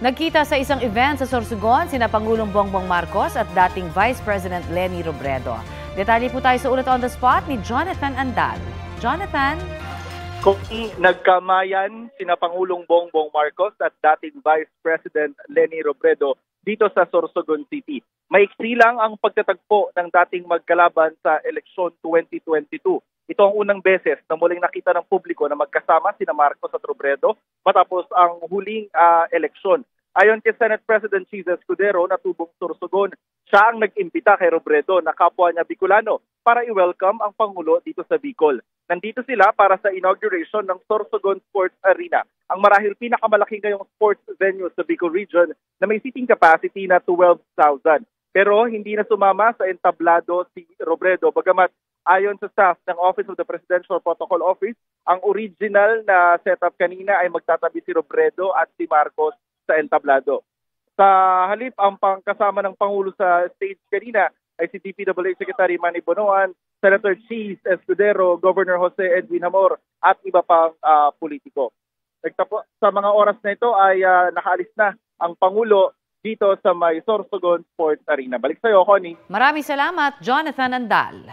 Nagkita sa isang event sa Sorsogon sina Pangulong Bongbong Marcos at dating Vice President Leni Robredo. Detalye po tayo sa ulat on the spot ni Jonathan Andal. Jonathan? Kung nagkamayan sina Pangulong Bongbong Marcos at dating Vice President Leni Robredo dito sa Sorsogon City. Maiksi lang ang pagtatagpo ng dating magkalaban sa eleksyon 2022. Ito ang unang beses na muling nakita ng publiko na magkasama sina Marcos at Robredo matapos ang huling eleksyon. Ayon kay Senate President Jesus Escudero na tubong Sorsogon, siya ang nag-imbita kay Robredo na kapwa niya Bicolano para i-welcome ang Pangulo dito sa Bicol. Nandito sila para sa inauguration ng Sorsogon Sports Arena, ang marahil pinakamalaki ngayong sports venue sa Bicol Region na may seating capacity na 12,000. Pero hindi na sumama sa entablado si Robredo, bagamat ayon sa staff ng Office of the Presidential Protocol Office, ang original na setup kanina ay magtatabi si Robredo at si Marcos sa entablado. Sa halip, ang pangkasama ng Pangulo sa stage kanina ay si DPWH Secretary Manny Bonoan, Senator Cheese Escudero, Governor Jose Edwin Hamor at iba pang politiko. Sa mga oras na ito ay nakaalis na ang Pangulo dito sa may Sorsogon Sports Arena. Balik sa iyo, Connie. Maraming salamat, Jonathan Andal.